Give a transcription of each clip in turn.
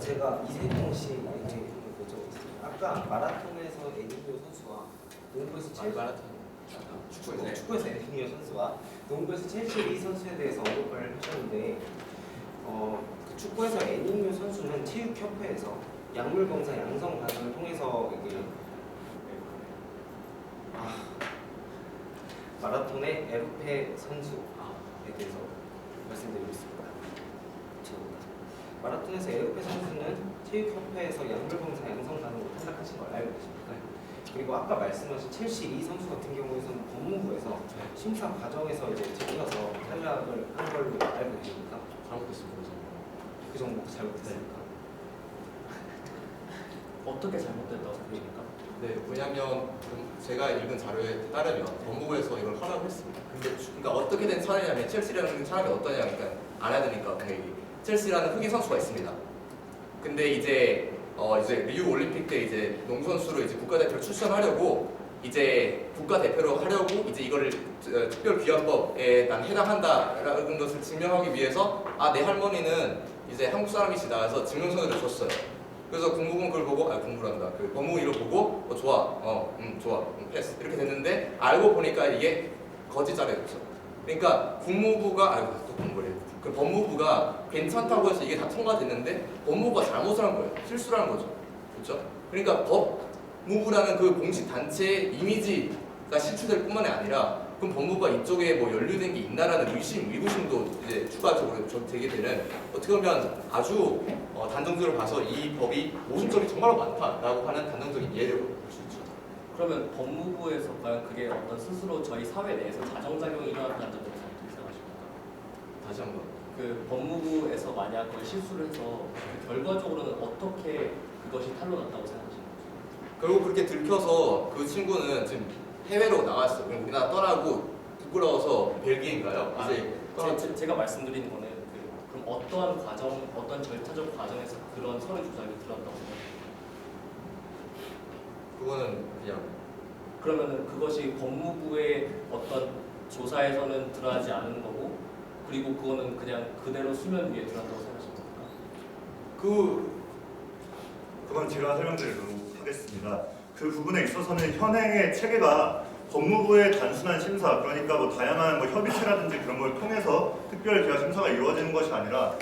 제가 이세동씨 얘기 여쭤보겠습니다. 아까 마라톤에서 에디니오 선수와 농구에서 축구에서 에디니오 선수와 농구에서 첼시 리 선수에 대해서 언급을 하셨는데 그 축구에서 에디니오 선수는 체육협회에서 약물 검사 양성 과정을 통해서 이게 마라톤의 에르페 선수에 대해서 말씀드리겠습니다. 마라톤에서 에르페 선수는 체육협회에서 약물 검사 양성 반응으로 탈락하신 걸 알고 계십니까? 그리고 아까 말씀하신 첼시 리 선수 같은 경우에는 법무부에서 심사 과정에서 이제 들려서 탈락을 한 걸로 알고 계십니까? 잘못됐습니다. 그 정도 잘못됐습니까? 어떻게 잘못됐다고 생각하십니까? 네, 왜냐하면 제가 읽은 자료에 따르면 법무부에서 이걸 허락을 했습니다. 근데 그러니까 어떻게 된 사례냐면 첼시라는 사람이 어떠냐, 그러니까 알아야 되니까 첼시라는 흑인 선수가 있습니다. 근데 이제 리우 올림픽 때 이제 농구 선수로 이제 국가대표를 출전하려고 이제 국가대표로 하려고 이제 이거를 특별귀화법에 난 해당한다라는 것을 증명하기 위해서 내 할머니는 이제 한국 사람이시다 해서 증명서를 줬어요. 그래서 국무부는 그걸 보고 공부란다. 그 법무부 이걸 보고 좋아, 좋아, 패스 이렇게 됐는데 알고 보니까 이게 거짓 자료였죠. 그러니까 국무부가 또 공부를 해요. 그 법무부가 괜찮다고 해서 이게 다 통과됐는데 법무부가 잘못을 한 거예요. 실수를 한 거죠. 그렇죠? 그러니까 법무부라는 그 공식 단체의 이미지가 실추될 뿐만이 아니라 그럼 법무부가 이쪽에 뭐 연루된 게 있나라는 의구심도 이제 추가적으로 되게 되는 어떻게 보면 아주 단정적으로 봐서 이 법이 모순점이 정말 많다라고 하는 단정적인 예를 볼 수 있죠. 그러면 법무부에서 과연 그게 어떤 스스로 저희 사회 내에서 자정작용이 일어났다는 점을 어떻게 생각하십니까? 다시 한번. 그 법무부에서 만약 그걸 실수를 해서 그 결과적으로는 어떻게 그것이 탄로났다고 생각하십니까? 결국 그렇게 들켜서 그 친구는 지금 해외로 나갔어요. 그럼 우리나라 떠나고 부끄러워서 벨기에인가요? 이제 제가 말씀드리는 거는 그럼 어떠한 과정, 어떤 절차적 과정에서 그런 서류 조작이 들어갔다고 생각하십니까? 그거는 그냥 그러면은 그것이 법무부의 어떤 조사에서는 들어가지 않은 거고, 그리고 그거는 그냥 그대로 수면 위에 들어간다고 생각하십니까? 그건 제가 설명드리도록 하겠습니다. 그 부분에 있어서는 현행의 체계가 법무부의 단순한 심사, 그러니까 뭐 다양한 협의체라든지 그런 걸 통해서 특별기화 심사가 이루어지는 것이 아니라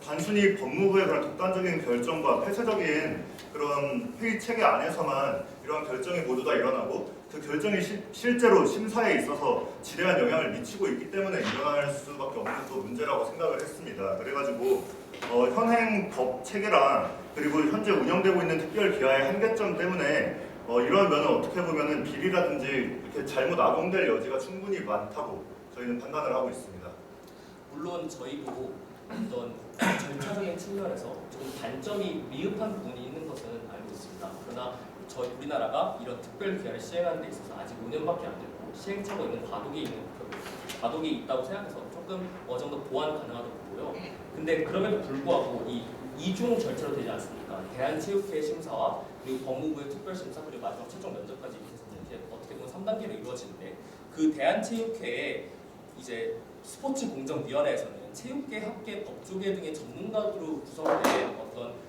단순히 법무부의 그런 독단적인 결정과 폐쇄적인 그런 회의 체계 안에서만 이러한 결정이 모두 다 일어나고 그 결정이 실제로 심사에 있어서 지대한 영향을 미치고 있기 때문에 일어날 수밖에 없는 또 문제라고 생각을 했습니다. 그래가지고 현행 법 체계랑 그리고 현재 운영되고 있는 특별기화의 한계점 때문에 이러한 면은 어떻게 보면은 비리라든지 이렇게 잘못 악용될 여지가 충분히 많다고 저희는 판단을 하고 있습니다. 물론 저희도 어떤 절차적인 측면에서 조금 단점이 미흡한 부분이 있는 것은 알고 있습니다. 그러나 우리나라가 이런 특별기화를 시행하는 데 있어서 아직 5년밖에 안 됐고 시행착오 있는 과도기 있다고 생각해서 조금 어느 정도 보완 가능하다고 보고요. 근데 그럼에도 불구하고 이 이중 절차로 되지 않습니까? 대한체육회 심사와 그리고 법무부의 특별심사 그리고 마지막 최종 면접까지 이렇게 어떻게 보면 3단계로 이루어지는데 그 대한체육회의 이제 스포츠공정위원회에서는 체육계, 학계, 법조계 등의 전문가들로 구성된 어떤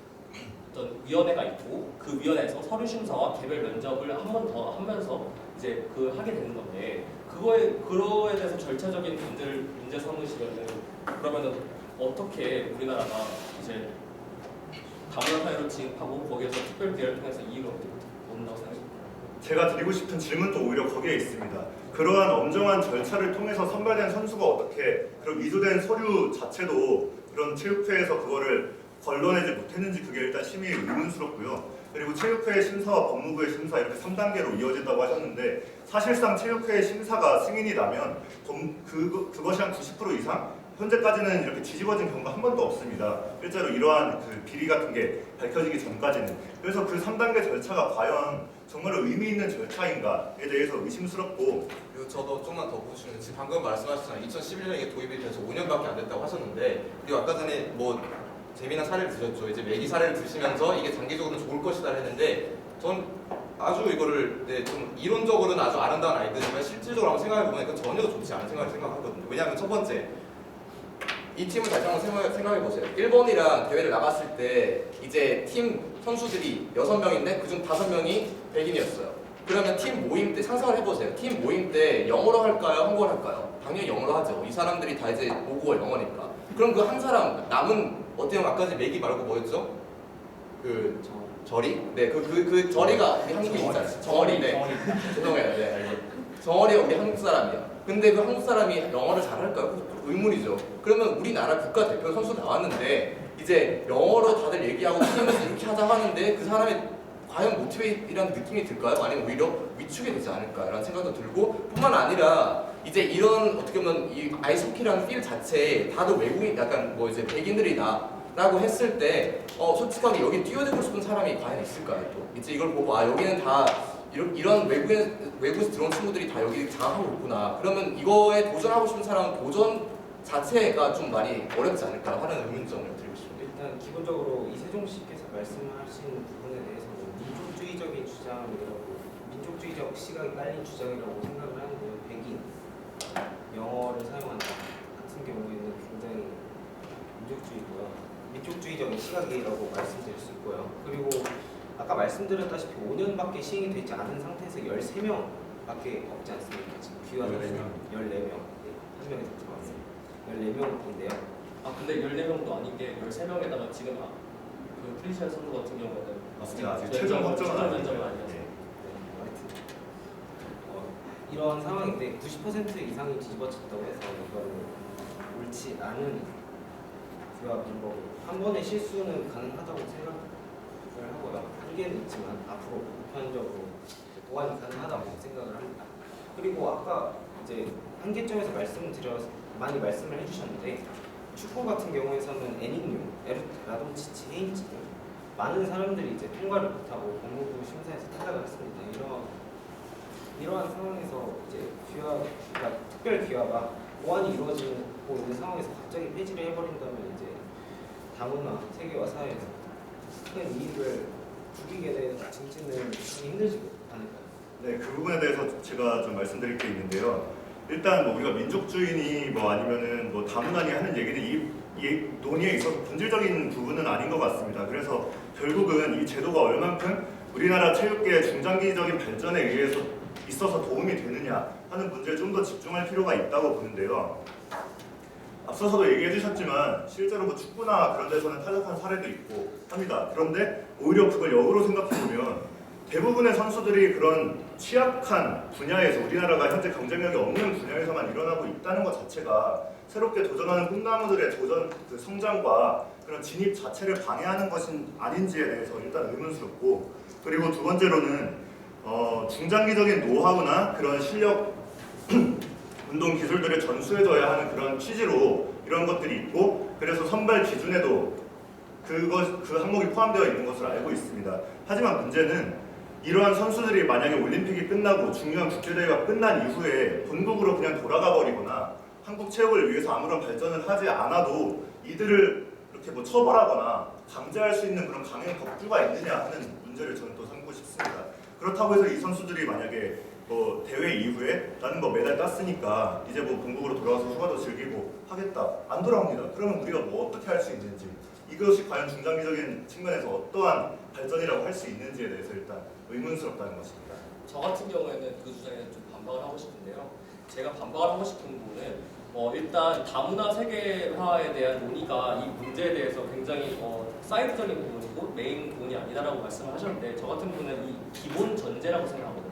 위원회가 있고 그 위원회에서 서류 심사와 개별 면접을 한 번 더 하면서 이제 하게 되는 건데 그거에 대해서 절차적인 문제 삼으시면은 그러면은 어떻게 우리나라가 이제 다문화 사회로 진입하고 거기에서 특별기회를 통해서 이익을 얻는다고 생각하십니까? 제가 드리고 싶은 질문도 오히려 거기에 있습니다. 그러한 엄정한 절차를 통해서 선발된 선수가 어떻게 그럼 위조된 서류 자체도 그런 체육회에서 그거를 걸러내지 못했는지 그게 일단 심히 의문스럽고요. 그리고 체육회의 심사와 법무부의 심사 이렇게 3단계로 이어진다고 하셨는데 사실상 체육회의 심사가 승인이 나면 그것이 한 90% 이상 현재까지는 이렇게 뒤집어진 경우가 한 번도 없습니다. 실제로 이러한 그 비리 같은 게 밝혀지기 전까지는. 그래서 그 3단계 절차가 과연 정말로 의미 있는 절차인가에 대해서 의심스럽고. 그리고 저도 조금만 더 보시면 지금 방금 말씀하셨잖아요. 2011년에 이게 도입이 돼서 5년밖에 안 됐다고 하셨는데 그리고 아까 전에 뭐 재미난 사례를 드셨죠. 이제 매기 사례를 드시면서 이게 장기적으로는 좋을 것이다 했는데 전 아주 이거를 좀 이론적으로는 아주 아름다운 아이디어지만 실질적으로 한번 생각해 보니까 전혀 좋지 않은 생각을 생각하거든요. 왜냐하면 첫 번째 이 팀을 다시 한번 생각해 보세요. 일본이랑 대회를 나갔을 때 이제 팀 선수들이 6명인데 그중 5명이 백인이었어요. 그러면 팀 모임 때 상상을 해보세요. 팀 모임 때 영어로 할까요? 한국어로 할까요? 당연히 영어로 하죠. 이 사람들이 다 이제 모국어 영어니까. 그럼 그 한 사람 남은 어떻게 보면 아까 맥이 말고 뭐였죠? 그 저리? 네, 그 저리가 우리 한국에 있잖아요. 정어리, 네. 죄송해요, 네. 정어리가 우리 한국 사람이야. 근데 그 한국 사람이 영어를 잘할까요? 의문이죠. 그러면 우리나라 국가대표 선수 나왔는데 이제 영어로 다들 얘기하고 팀에서 이렇게 하자 하는데 그 사람이 과연 모티베이트라는 느낌이 들까요? 아니면 오히려 위축이 되지 않을까라는 생각도 들고 뿐만 아니라 이제 이런 어떻게 보면 이 아이스호키라는 필 자체에 다들 외국인 약간 뭐 이제 백인들이다 라고 했을 때 솔직하게 여기 뛰어들고 싶은 사람이 과연 있을까요? 또 이제 이걸 보고 아 여기는 다 이런 외국에서 들어온 친구들이 다 여기 장악하고 있구나. 그러면 이거에 도전하고 싶은 사람은 도전 자체가 좀 많이 어렵지 않을까 하는 의문점을 드리고 싶습니다. 일단 기본적으로 이세종 씨께서 말씀하신 부분에 대해서는 민족주의적인 주장이라고 민족주의적 시각이 깔린 주장이라고 생각을 하는데요. 백인 영어를 사용한다 같은 경우에는 굉장히 민족주의적인 시각이라고 말씀드릴 수 있고요. 그리고 아까 말씀드렸다시피 5년밖에 시행이 되지 않은 상태에서 13명밖에 없지 않습니까? 지금 귀환 14명. 네, 한 명이 더 들어왔어요. 14명인데요. 아 근데 14명도 아닌 게 13명에다가 지금 그 트리시아 선수 같은 경우는 맞습니다. 아직 최종 확정은 면접은 아니었어요. 네, 하여튼 이러한 상황인데 90% 이상이 뒤집어졌다고 해서 이거는 옳지 않은 귀화 방법. 한 번의 실수는 가능하다고 생각을 하고요. 한계는 있지만 앞으로 보편적으로 보완이 가능하다고 생각을 합니다. 그리고 아까 이제 한계점에서 많이 말씀을 해주셨는데 축구 같은 경우에서는 애닝류, 라돈치치, 헤인츠 등 많은 사람들이 이제 통과를 못하고 법무부 심사에서 탈락을 했습니다. 이러한 상황에서 이제 특별 귀화가 보완이 이루어지고 있는 상황에서 갑자기 폐지를 해버린다면 이제 다문화 세계화 사회에서 큰 이익을 누리게 된 증진을 하기 힘들지 않을까요? 네, 그 부분에 대해서 제가 좀 말씀드릴 게 있는데요. 일단 뭐 우리가 민족주의니 뭐 아니면은 뭐 다문화니 하는 얘기는 이 논의에 있어서 본질적인 부분은 아닌 것 같습니다. 그래서 결국은 이 제도가 얼만큼 우리나라 체육계의 중장기적인 발전에 의해서 있어서 도움이 되느냐 하는 문제에 좀 더 집중할 필요가 있다고 보는데요. 앞서서도 얘기해 주셨지만 실제로 뭐 축구나 그런 데서는 탈락한 사례도 있고 합니다. 그런데 오히려 그걸 역으로 생각해 보면 대부분의 선수들이 그런 취약한 분야에서 우리나라가 현재 경쟁력이 없는 분야에서만 일어나고 있다는 것 자체가 새롭게 도전하는 꿈나무들의 도전 그 성장과 그런 진입 자체를 방해하는 것은 아닌지에 대해서 일단 의문스럽고, 그리고 두 번째로는 중장기적인 노하우나 그런 실력 운동 기술들을 전수해줘야 하는 그런 취지로 이런 것들이 있고, 그래서 선발 기준에도 그 항목이 포함되어 있는 것으로 알고 있습니다. 하지만 문제는 이러한 선수들이 만약에 올림픽이 끝나고 중요한 국제대회가 끝난 이후에 본국으로 그냥 돌아가 버리거나 한국 체육을 위해서 아무런 발전을 하지 않아도 이들을 이렇게 뭐 처벌하거나 강제할 수 있는 그런 강행 법규가 있느냐 하는 문제를 저는 또 삼고 싶습니다. 그렇다고 해서 이 선수들이 만약에 뭐 대회 이후에 나는 뭐 메달 땄으니까 이제 뭐 본국으로 돌아가서 휴가도 즐기고 하겠다, 안 돌아옵니다. 그러면 우리가 뭐 어떻게 할 수 있는지, 이것이 과연 중장기적인 측면에서 어떠한 발전이라고 할 수 있는지에 대해서 일단 의문스럽다는 것입니다. 저 같은 경우에는 그 주장에 좀 반박을 하고 싶은데요. 제가 반박을 하고 싶은 부분은 일단 다문화 세계화에 대한 논의가 이 문제에 대해서 굉장히 사이드적인 부분이고 메인 부분이 아니다라고 말씀을 하셨는데, 저 같은 경우는 이 기본 전제라고 생각하거든요.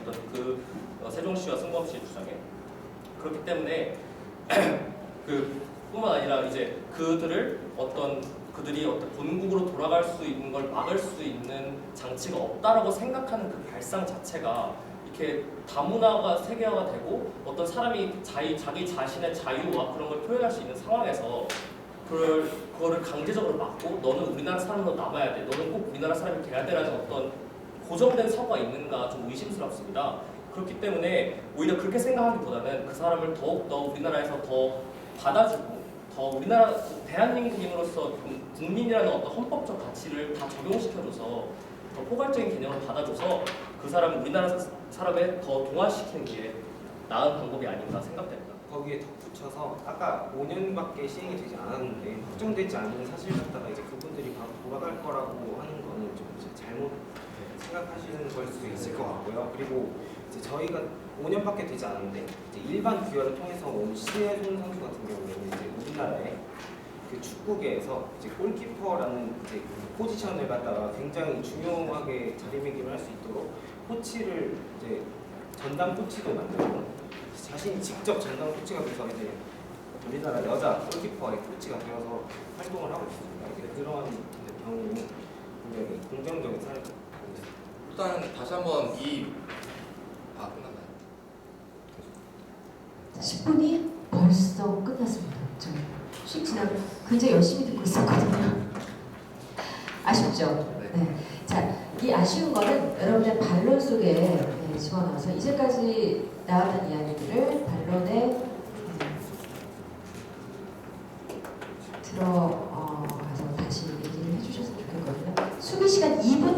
어떤 그 세종 씨와 승범 씨의 주장에. 그렇기 때문에 뿐만 아니라 이제 그들이 어떤 본국으로 돌아갈 수 있는 걸 막을 수 있는 장치가 없다라고 생각하는 그 발상 자체가 이렇게 다문화가 세계화가 되고 어떤 사람이 자기 자신의 자유와 그런 걸 표현할 수 있는 상황에서 그거를 강제적으로 막고 너는 우리나라 사람으로 남아야 돼, 너는 꼭 우리나라 사람이 돼야 돼라는 어떤 고정된 서가 있는가 좀 의심스럽습니다. 그렇기 때문에 오히려 그렇게 생각하기보다는 그 사람을 더욱더 우리나라에서 더 받아주고 더 우리나라 대한민국인으로서 국민이라는 어떤 헌법적 가치를 다 적용시켜줘서 더 포괄적인 개념을 받아줘서 그 사람을 우리나라 사람에 더 동화시키는 게 나은 방법이 아닌가 생각됩니다. 거기에 덧붙여서 아까 5년밖에 시행이 되지 않았는데 확정되지 않은 사실 갖다가 이제 그분들이 바로 돌아갈 거라고 하는 거는 좀 이제 잘못 생각하시는 걸 수도 있을 것 같고요. 그리고 이제 저희가 5년밖에 되지 않았는데 이제 일반 부여를 통해서 온 신혜손 선수 같은 경우에는 이제 우리나라의 그 축구계에서 이제 골키퍼라는 이제 그 포지션을 갖다가 굉장히 중요하게 자리매김을 할 수 있도록 코치를 이제 전담 코치도 만들고 자신이 직접 전담 코치가 돼서 이제 우리나라 여자 골키퍼의 코치가 되어서 활동을 하고 있습니다. 이제 그런 경우 굉장히 긍정적인 사례가 보고 있습니다. 일단 다시 한번 끝났나요? 10분이 벌써 끝났습니다. 저 휙 지나고 굉장히 열심히 듣고 있었거든요. 아쉽죠? 네. 자, 이 아쉬운 거는 여러분의 반론 속에 집어넣어서 이제까지 나왔던 이야기들을 반론에 들어가서 다시 얘기를 해주셨으면 좋겠거든요. 수비 시간 2분